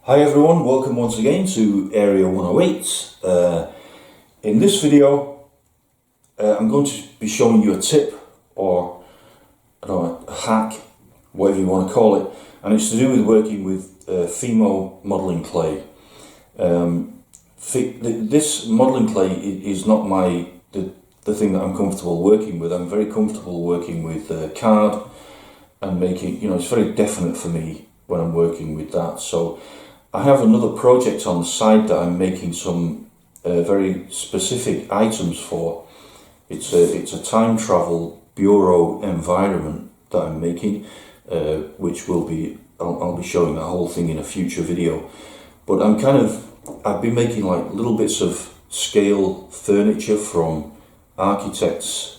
Hi everyone, welcome once again to Area 108. In this video I'm going to be showing you a tip or a hack, whatever you want to call it, and it's to do with working with Fimo modelling clay. This modelling clay is not the thing that I'm comfortable working with. I'm very comfortable working with card and making, it's very definite for me when I'm working with that. So I have another project on the side that I'm making some very specific items for. It's a time travel bureau environment that I'm making, which I'll be showing that whole thing in a future video. But I've been making like little bits of scale furniture from architects'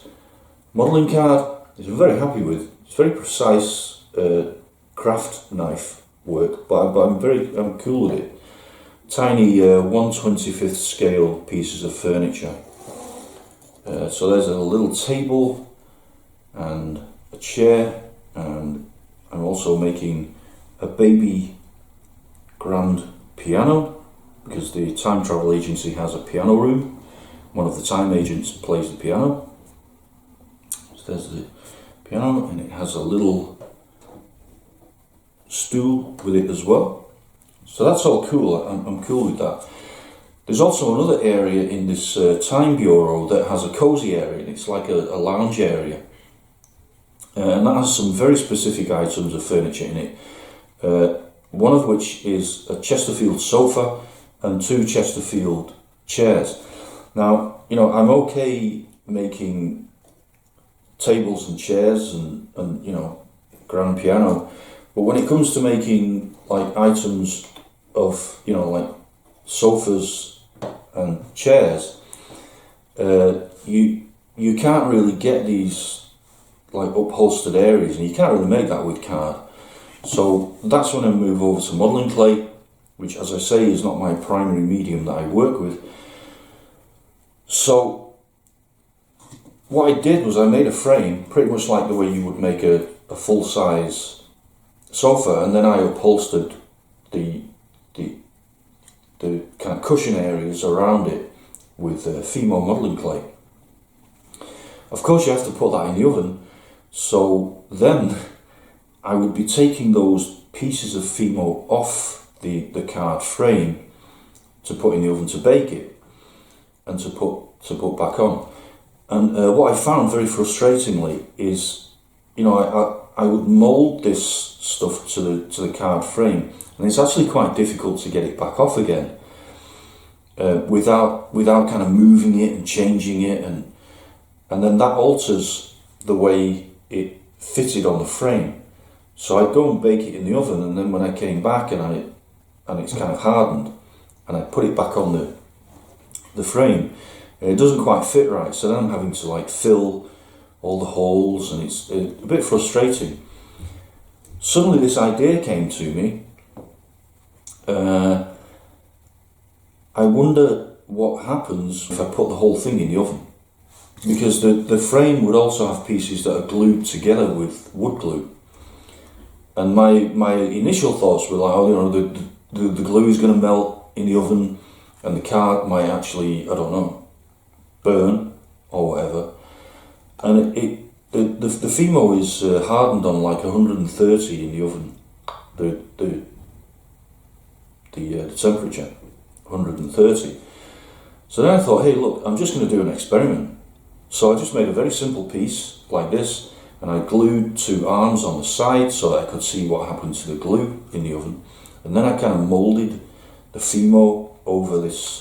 modelling card, which I'm very happy with. It's very precise craft knife work, but I'm cool with it. Tiny 1/25th scale pieces of furniture. So there's a little table and a chair, and I'm also making a baby grand piano because the time travel agency has a piano room. One of the time agents plays the piano. So there's the piano, and it has a little stool with it as well. So that's all cool. I'm cool with that. There's also another area in this time bureau that has a cozy area, and it's like a lounge area, and that has some very specific items of furniture in it. One of which is a Chesterfield sofa and 2 Chesterfield chairs. Now, I'm okay making tables and chairs and grand piano, but when it comes to making like items of like sofas and chairs, you can't really get these like upholstered areas, and you can't really make that with card. So that's when I move over to modelling clay, which, as I say, is not my primary medium that I work with. So what I did was I made a frame pretty much like the way you would make a full-size sofa, and then I upholstered the kind of cushion areas around it with Fimo modelling clay. Of course, you have to put that in the oven, so then I would be taking those pieces of Fimo off the card frame to put in the oven to bake it and to put back on. And what I found very frustratingly is, I would mould this stuff to the card frame, and it's actually quite difficult to get it back off again without kind of moving it and changing it, and then that alters the way it fitted on the frame. So I'd go and bake it in the oven, and then when I came back and it's kind of hardened, and I put it back on the frame, it doesn't quite fit right. So then I'm having to like fill all the holes, and it's a bit frustrating. Suddenly this idea came to me. I wonder what happens if I put the whole thing in the oven, because the frame would also have pieces that are glued together with wood glue, and my initial thoughts were like, the glue is going to melt in the oven, and the card might actually, burn or whatever. And the Fimo is hardened on like 130 in the oven, the temperature, 130. So then I thought, hey look, I'm just going to do an experiment. So I just made a very simple piece like this, and I glued 2 arms on the side so that I could see what happened to the glue in the oven. And then I kind of moulded the Fimo over this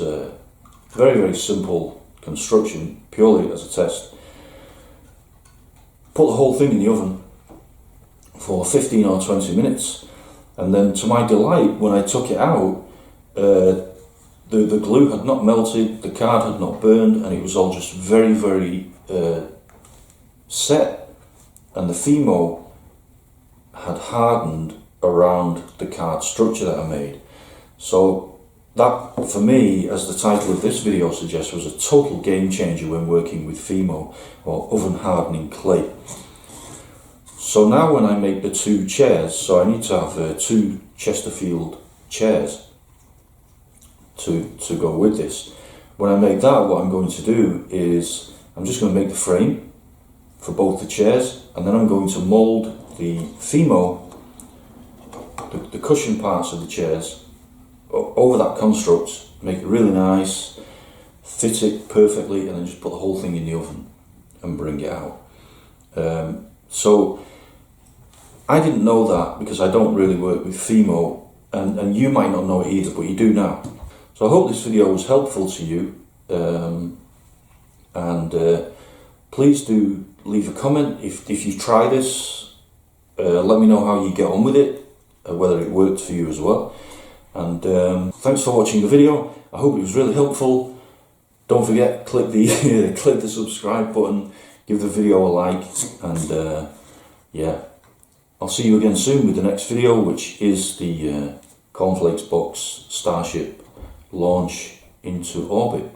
very, very simple construction, purely as a test. Put the whole thing in the oven for 15 or 20 minutes, and then to my delight, when I took it out, the glue had not melted, the card had not burned, and it was all just very, very set, and the Fimo had hardened around the card structure that I made. So that, for me, as the title of this video suggests, was a total game changer when working with Fimo, or oven hardening clay. So now when I make the 2 chairs, so I need to have 2 Chesterfield chairs to go with this. When I make that, what I'm going to do is I'm just going to make the frame for both the chairs, and then I'm going to mould the Fimo, the cushion parts of the chairs, over that construct, make it really nice, fit it perfectly, and then just put the whole thing in the oven and bring it out. So I didn't know that because I don't really work with Fimo, and you might not know it either, but you do now. So I hope this video was helpful to you, and please do leave a comment if you try this. Let me know how you get on with it, whether it worked for you as well. And thanks for watching the video. I hope it was really helpful. Don't forget, click the click the subscribe button, give the video a like, and yeah, I'll see you again soon with the next video, which is the Cornflakes Box Starship launch into orbit.